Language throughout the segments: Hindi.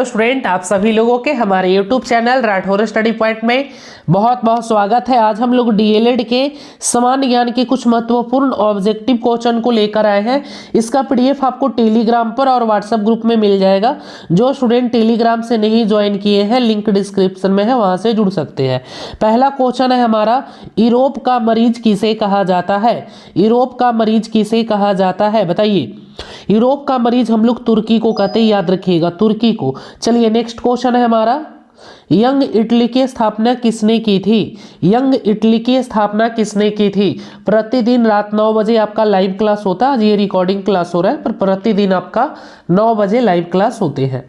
स्टूडेंट, आप सभी लोगों के हमारे YouTube channel Rathore study point में बहुत बहुत स्वागत है। आज हम लोग डीएलएड के सामान्य ज्ञान के कुछ महत्वपूर्ण ऑब्जेक्टिव क्वेश्चन को लेकर आए हैं। इसका पीडीएफ आपको टेलीग्राम पर और व्हाट्सएप ग्रुप में मिल जाएगा। जो स्टूडेंट टेलीग्राम से नहीं ज्वाइन किए हैं, लिंक डिस्क्रिप्शन में है, वहां से जुड़ सकते हैं। पहला क्वेश्चन है हमारा, यूरोप का मरीज किसे कहा जाता है? यूरोप का मरीज किसे कहा जाता है, बताइए। यूरोप का मरीज हम लोग तुर्की को कहते हैं, याद रखिएगा, तुर्की को। चलिए नेक्स्ट क्वेश्चन है हमारा, यंग इटली की स्थापना किसने की थी? यंग इटली की स्थापना किसने की थी? प्रतिदिन रात 9 बजे आपका लाइव क्लास होता है। ये रिकॉर्डिंग क्लास हो रहा है, पर प्रतिदिन आपका 9 बजे लाइव क्लास होते हैं।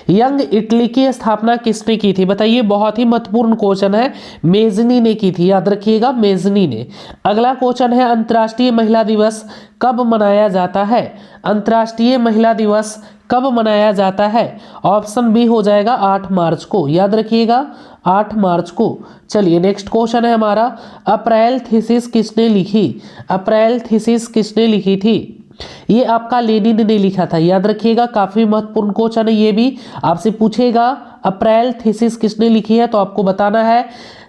यंग इटली की स्थापना किसने की थी, बताइए। बहुत ही महत्वपूर्ण क्वेश्चन है, मेजनी ने की थी, याद रखिएगा, मेजनी ने। अगला क्वेश्चन है, अंतर्राष्ट्रीय महिला दिवस कब मनाया जाता है? अंतर्राष्ट्रीय महिला दिवस कब मनाया जाता है? ऑप्शन बी हो जाएगा 8 मार्च को, याद रखिएगा, 8 मार्च को। चलिए नेक्स्ट क्वेश्चन है हमारा, अप्रैल थीसिस किसने लिखी? अप्रैल थीसिस किसने लिखी थी? ये आपका लेनिन ने लिखा था, याद रखिएगा, काफी महत्वपूर्ण क्वेश्चन है। ये भी आपसे पूछेगा अप्रैल थीसिस किसने लिखी है, तो आपको बताना है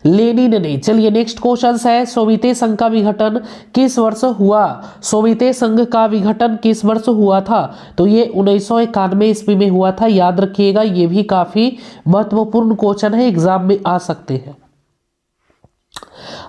लेनिन ने। चलिए नेक्स्ट क्वेश्चन है, सोवियत संघ का विघटन किस वर्ष हुआ? सोवियत संघ का विघटन किस वर्ष हुआ था? तो ये 1991 ईस्वी में हुआ था, याद रखिएगा। ये भी काफी महत्वपूर्ण क्वेश्चन है, एग्जाम में आ सकते हैं।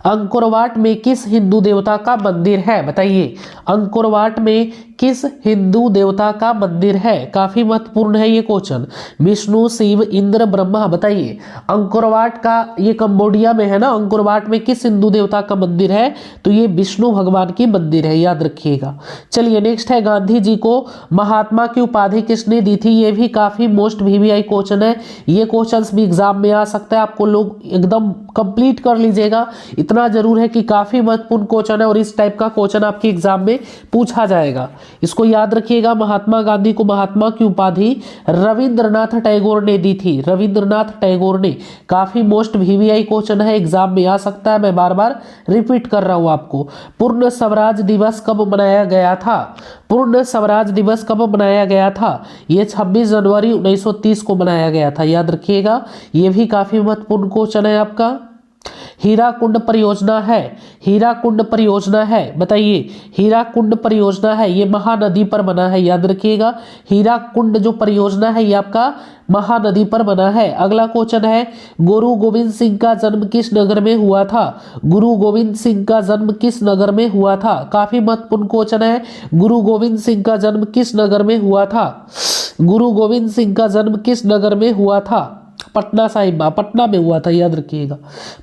अंकोरवाट में किस हिंदू देवता का मंदिर है, बताइए। अंकोरवाट में किस हिंदू देवता का मंदिर है? काफी महत्वपूर्ण है ये क्वेश्चन। विष्णु, शिव, इंद्र, ब्रह्मा, बताइए। अंकोरवाट का, ये कंबोडिया में है ना, अंकोरवाट में किस हिंदू देवता का मंदिर है? तो ये विष्णु भगवान की मंदिर है, याद रखिएगा। चलिए नेक्स्ट है, गांधी जी को महात्मा की उपाधि किसने दी थी? ये भी काफी मोस्ट वीवीआई क्वेश्चन है। ये क्वेश्चन भी एग्जाम में आ सकता है, आपको लोग एकदम कंप्लीट कर लीजिएगा। इतना जरूर है कि काफी महत्वपूर्ण क्वेश्चन है और इस टाइप का क्वेश्चन आपके एग्जाम में पूछा जाएगा। इसको याद रखिएगा, महात्मा गांधी को महात्मा की उपाधि रविंद्रनाथ टैगोर ने दी थी, रविंद्रनाथ टैगोर ने। काफी मोस्ट वीवीआई क्वेश्चन है, एग्जाम में आ सकता है, मैं बार बार रिपीट कर रहा हूं आपको। पूर्ण स्वराज दिवस कब मनाया गया था? पूर्ण स्वराज दिवस कब मनाया गया था? ये 26 जनवरी 1930 को मनाया गया था, याद रखिएगा। ये भी काफी महत्वपूर्ण क्वेश्चन है आपका। हीराकुंड परियोजना है, हीराकुंड परियोजना है, बताइए। हीराकुंड परियोजना है, ये महानदी पर बना है, याद रखिएगा। हीराकुंड जो परियोजना है ये आपका महानदी पर बना है। अगला क्वेश्चन है, गुरु गोविंद सिंह का जन्म किस नगर में हुआ था? गुरु गोविंद सिंह का जन्म किस नगर में हुआ था? काफी महत्वपूर्ण क्वेश्चन है, गुरु गोविंद सिंह का जन्म किस नगर में हुआ था? गुरु गोविंद सिंह का जन्म किस नगर में हुआ था? पटना साहिबा, पटना में हुआ था, याद रखिएगा।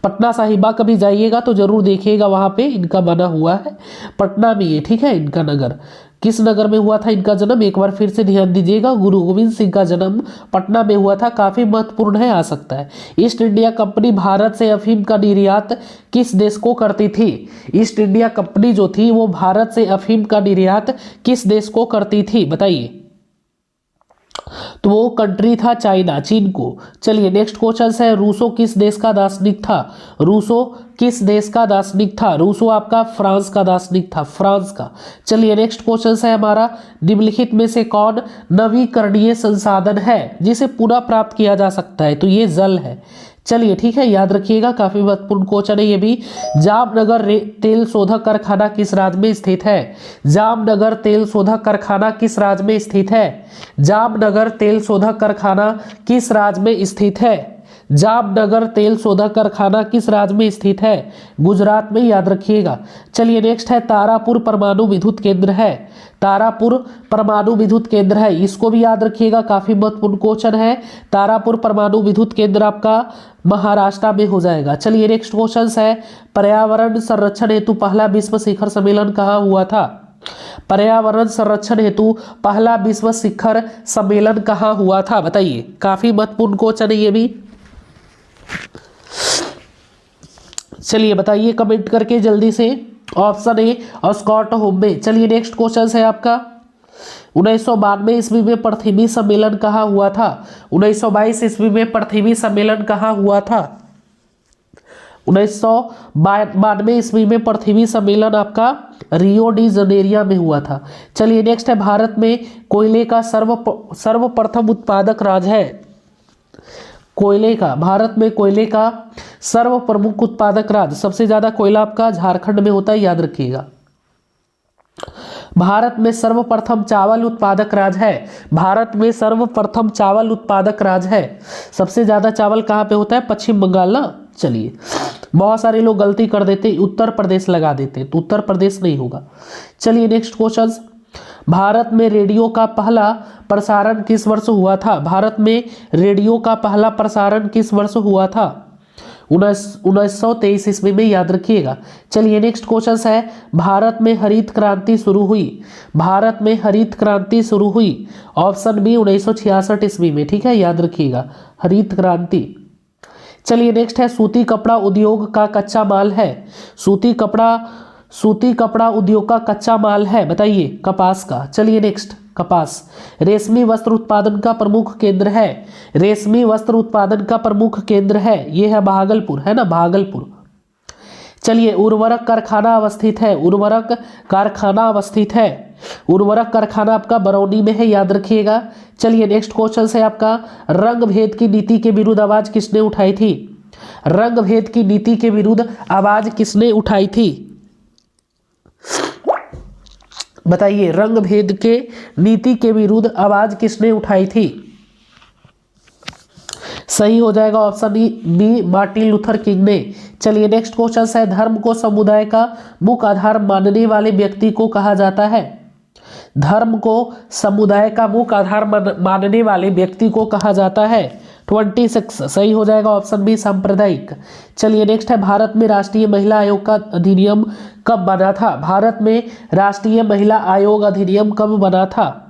पटना साहिबा कभी जाइएगा तो जरूर देखिएगा, वहां पे इनका बना हुआ है, पटना में ये, ठीक है। इनका नगर, किस नगर में हुआ था इनका जन्म, एक बार फिर से ध्यान दीजिएगा। गुरु गोविंद सिंह का जन्म पटना में हुआ था, काफी महत्वपूर्ण है, आ सकता है। ईस्ट इंडिया कंपनी भारत से अफीम का निर्यात किस देश को करती थी? ईस्ट इंडिया कंपनी जो थी वो भारत से अफीम का निर्यात किस देश को करती थी, बताइए। तो वो कंट्री था चाइना, चीन को। चलिए नेक्स्ट क्वेश्चन है, रूसो किस देश का दार्शनिक था? रूसो किस देश का दार्शनिक था? रूसो आपका फ्रांस का दार्शनिक था, फ्रांस का। चलिए नेक्स्ट क्वेश्चन है हमारा, निम्नलिखित में से कौन नवीकरणीय संसाधन है जिसे पुनः प्राप्त किया जा सकता है? तो ये जल है। चलिए ठीक है, याद रखिएगा, काफी महत्वपूर्ण क्वेश्चन है ये भी। जामनगर तेल शोधक कारखाना किस राज्य में स्थित है? जामनगर तेल शोधक कारखाना किस राज्य में स्थित है? जामनगर तेल शोधक कारखाना किस राज्य में स्थित है? जामनगर तेल शोधक कारखाना किस राज्य में स्थित है? गुजरात में, याद रखिएगा। चलिए नेक्स्ट है, तारापुर परमाणु विद्युत केंद्र है, तारापुर परमाणु विद्युत केंद्र है, इसको भी याद रखिएगा, काफी महत्वपूर्ण क्वेश्चन है। तारापुर परमाणु विद्युत केंद्र आपका महाराष्ट्र में हो जाएगा। चलिए नेक्स्ट क्वेश्चन है, पर्यावरण संरक्षण हेतु पहला विश्व शिखर सम्मेलन कहाँ हुआ था? पर्यावरण संरक्षण हेतु पहला विश्व शिखर सम्मेलन कहाँ हुआ था, बताइए। काफी महत्वपूर्ण क्वेश्चन है ये भी। चलिए बताइए कमेंट करके जल्दी से। ऑप्शन ए स्टॉकहोम में। चलिए नेक्स्ट क्वेश्चन है आपका, 1992 ईस्वी में पृथ्वी सम्मेलन कहाँ हुआ था? 1922 ईस्वी में पृथ्वी सम्मेलन कहाँ हुआ था? 1992 ईस्वी में पृथ्वी सम्मेलन आपका रियो डी जनेरिया में हुआ था। चलिए नेक्स्ट है, भारत में कोयले का सर्वप्रथम उत्पादक राज्य है। कोयले का, भारत में कोयले का सर्व प्रमुख उत्पादक राज्य, सबसे ज्यादा कोयला आपका झारखंड में होता है, याद रखिएगा। भारत में सर्वप्रथम चावल उत्पादक राज्य है, भारत में सर्वप्रथम चावल उत्पादक राज्य है। सबसे ज्यादा चावल कहाँ पे होता है? पश्चिम बंगाल ना। चलिए, बहुत सारे लोग गलती कर देते, उत्तर प्रदेश लगा देते, तो उत्तर प्रदेश नहीं होगा। चलिए नेक्स्ट क्वेश्चन, भारत में रेडियो का पहला प्रसारण किस वर्ष हुआ था? भारत में रेडियो का पहला प्रसारण किस वर्ष हुआ था? 1923 ईस्वी में, याद रखिएगा। चलिए नेक्स्ट क्वेश्चन है, भारत में हरित क्रांति शुरू हुई, भारत में हरित क्रांति शुरू हुई, ऑप्शन बी 1966 ईस्वी में, ठीक है, याद रखिएगा, हरित क्रांति। चलिए नेक्स्ट है, सूती कपड़ा उद्योग का कच्चा माल है, सूती कपड़ा उद्योग का कच्चा माल है, बताइए, कपास का। चलिए नेक्स्ट, कपास। रेशमी वस्त्र उत्पादन का प्रमुख केंद्र है, रेशमी वस्त्र उत्पादन का प्रमुख केंद्र है, यह है भागलपुर, है ना, भागलपुर। चलिए, उर्वरक कारखाना अवस्थित है, उर्वरक कारखाना अवस्थित है, उर्वरक कारखाना आपका बरौनी में है, याद रखिएगा। चलिए नेक्स्ट क्वेश्चन है आपका, रंग भेद की नीति के विरुद्ध आवाज किसने उठाई थी? रंग भेद की नीति के विरुद्ध आवाज किसने उठाई थी? बताइए, रंग भेद के नीति के विरुद्ध आवाज किसने उठाई थी? सही हो जाएगा option B, Martin Luther King ने। चलिए नेक्स्ट क्वेश्चन है, धर्म को समुदाय का मुख्य आधार मानने वाले व्यक्ति को कहा जाता है? धर्म को समुदाय का मुख्य आधार मानने वाले व्यक्ति को कहा जाता है? 26 सही हो जाएगा ऑप्शन बी, सांप्रदायिक। चलिए नेक्स्ट है, भारत में राष्ट्रीय महिला आयोग का अधिनियम कब बना था? भारत में राष्ट्रीय महिला आयोग अधिनियम कब बना था?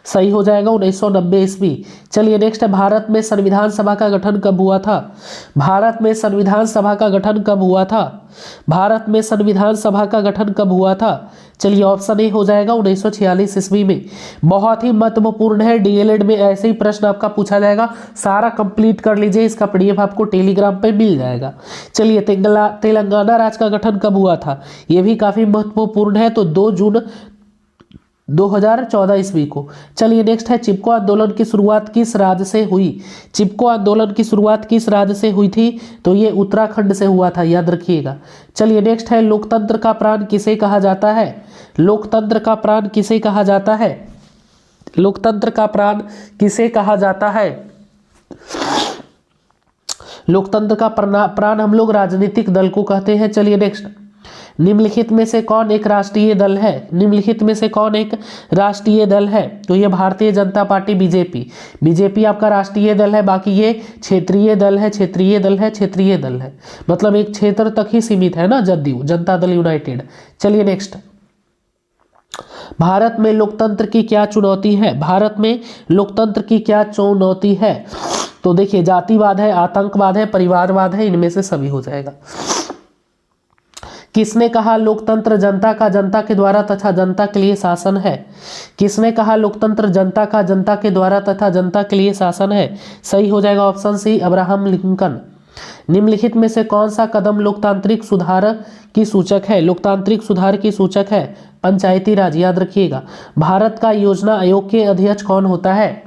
सही हो जाएगा 1990 ईस्वी। चलिए नेक्स्ट है, भारत में संविधान सभा का गठन कब हुआ था? भारत में संविधान सभा का गठन कब हुआ था? भारत में संविधान सभा का गठन कब हुआ था? चलिए ऑप्शन ए हो जाएगा 1946 ईस्वी में। बहुत ही महत्वपूर्ण है, डीएलएड में ऐसे ही प्रश्न आपका पूछा जाएगा, सारा कंप्लीट कर लीजिए, इसका पीडीएफ आपको टेलीग्राम पे मिल जाएगा। चलिए, तेलंगाना राज्य का गठन कब हुआ था? ये भी काफी महत्वपूर्ण है, तो 2 जून 2014 ईस्वी को। चलिए नेक्स्ट है, चिपको आंदोलन की शुरुआत किस राज्य से हुई? चिपको आंदोलन की शुरुआत किस राज्य से हुई थी? तो ये उत्तराखंड से हुआ था, याद रखिएगा। चलिए नेक्स्ट है, लोकतंत्र का प्राण किसे कहा जाता है? लोकतंत्र का प्राण किसे कहा जाता है? लोकतंत्र का प्राण किसे कहा जाता है? लोकतंत्र का प्राण हम लोग राजनीतिक दल को कहते हैं। चलिए नेक्स्ट, निम्नलिखित में से कौन एक राष्ट्रीय दल है? निम्नलिखित में से कौन एक राष्ट्रीय दल है? तो ये Bharatiya Janata party, BJP. BJP आपका राष्ट्रीय दल है, बाकी ये क्षेत्रीय दल है, क्षेत्रीय दल है, क्षेत्रीय दल है, मतलब एक क्षेत्र तक ही सीमित है ना, जदयू, जनता दल यूनाइटेड। चलिए नेक्स्ट, भारत में लोकतंत्र की क्या चुनौती है? भारत में लोकतंत्र की क्या चुनौती है? तो देखिए, जातिवाद है, आतंकवाद है, परिवारवाद है, इनमें से सभी हो जाएगा। किसने कहा लोकतंत्र जनता का जनता के द्वारा तथा जनता के लिए शासन है? किसने कहा लोकतंत्र जनता का जनता के द्वारा तथा जनता के लिए शासन है? सही हो जाएगा ऑप्शन सी, अब्राहम लिंकन। निम्नलिखित में से कौन सा कदम लोकतांत्रिक सुधार की सूचक है? लोकतांत्रिक सुधार की सूचक है पंचायती राज, याद रखिएगा। भारत का योजना आयोग के अध्यक्ष कौन होता है?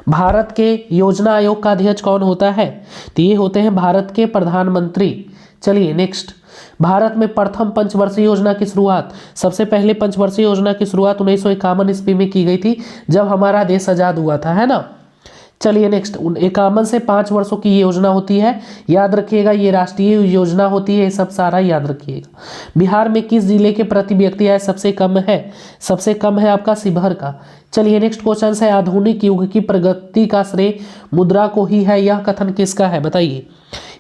भारत के योजना आयोग का अध्यक्ष कौन होता है? तो ये होते हैं भारत के प्रधानमंत्री। चलिए नेक्स्ट, भारत में प्रथम पंचवर्षीय योजना की शुरुआत, सबसे पहले पंचवर्षीय योजना की शुरुआत 1951 ईस्वी में की गई थी, जब हमारा देश आजाद हुआ था, है ना। चलिए नेक्स्ट, 51 से 5 वर्षों की ये योजना होती है, याद रखिएगा, ये राष्ट्रीय योजना होती है, ये सब सारा याद रखिएगा। बिहार में किस जिले के प्रति व्यक्ति आय सबसे कम है? सबसे कम है आपका शिवहर का। चलिए नेक्स्ट क्वेश्चन है, आधुनिक युग की प्रगति का श्रेय मुद्रा को ही है, यह कथन किसका है? बताइए।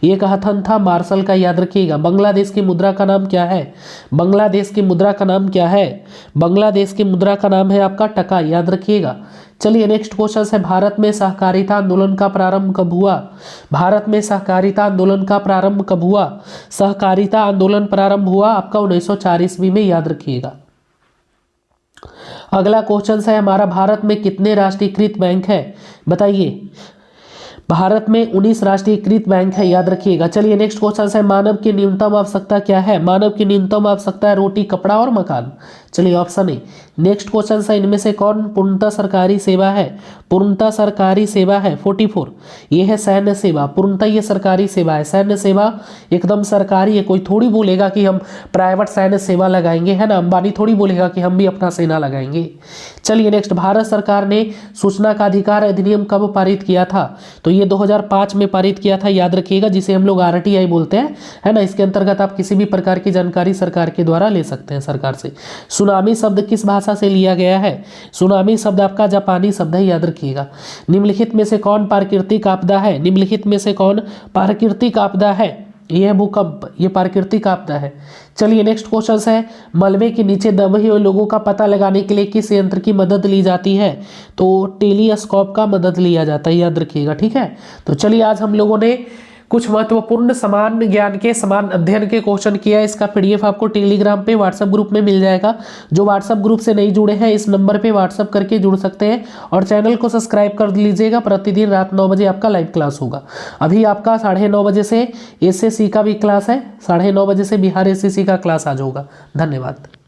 ये कथन था मार्शल का, याद रखिएगा। बांग्लादेश की मुद्रा का नाम क्या है? बांग्लादेश की मुद्रा का नाम क्या है? बांग्लादेश की मुद्रा का नाम है आपका टका, याद रखिएगा। चलिए नेक्स्ट क्वेश्चन है, भारत में सहकारिता आंदोलन का प्रारंभ कब हुआ? भारत में सहकारिता आंदोलन का प्रारंभ कब हुआ? सहकारिता आंदोलन प्रारंभ हुआ आपका 1904 ईस्वी में, याद रखिएगा। अगला क्वेश्चन है हमारा, भारत में कितने राष्ट्रीयकृत बैंक है? बताइए। भारत में 19 राष्ट्रीयकृत बैंक है, याद रखिएगा। चलिए नेक्स्ट क्वेश्चन है, मानव की न्यूनतम आवश्यकता क्या है? मानव की न्यूनतम आवश्यकता है रोटी, कपड़ा और मकान। चलिए ऑप्शन ए। नेक्स्ट क्वेश्चन है, इनमें से कौन पूर्णतः सरकारी सेवा है? पूर्णतः सरकारी सेवा है 44, ये है सैन्य सेवा। पूर्णतः ये सरकारी सेवा है, सैन्य सेवा एकदम सरकारी है। कोई थोड़ी बोलेगा कि हम प्राइवेट सैन्य सेवा लगाएंगे, है ना। अंबानी थोड़ी बोलेगा कि हम भी अपना सेना लगाएंगे। चलिए नेक्स्ट, भारत सरकार ने सूचना का अधिकार अधिनियम कब पारित किया था? तो ये 2005 में पारित किया था, याद रखिएगा, जिसे हम लोग RTI बोलते हैं, है ना। इसके अंतर्गत आप किसी भी प्रकार की जानकारी सरकार के द्वारा ले सकते हैं सरकार से। सुनामी शब्द किस भाषा से लिया गया है? सुनामी शब्द आपका जापानी शब्द है, याद रखिएगा। निम्नलिखित में से कौन प्राकृतिक आपदा है? निम्नलिखित में से कौन प्राकृतिक आपदा है? यह भूकंप, ये प्राकृतिक आपदा है। चलिए नेक्स्ट क्वेश्चन है, मलबे के नीचे दबे हुए लोगों का पता लगाने के लिए किस यंत्र की मदद ली जाती है? तो टेलीस्कोप का मदद लिया जाता है, याद रखिएगा, ठीक है। तो चलिए आज हम लोगों ने कुछ महत्वपूर्ण समान ज्ञान के समान अध्ययन के क्वेश्चन किया। इसका PDF आपको टेलीग्राम पे व्हाट्सएप ग्रुप में मिल जाएगा। जो व्हाट्सएप ग्रुप से नहीं जुड़े हैं, इस नंबर पे व्हाट्सएप करके जुड़ सकते हैं और चैनल को सब्सक्राइब कर लीजिएगा। प्रतिदिन रात 9 बजे आपका लाइव क्लास होगा। अभी आपका 9:30 बजे से SSC का भी क्लास है, 9:30 बजे से बिहार SSC का क्लास आज होगा। धन्यवाद।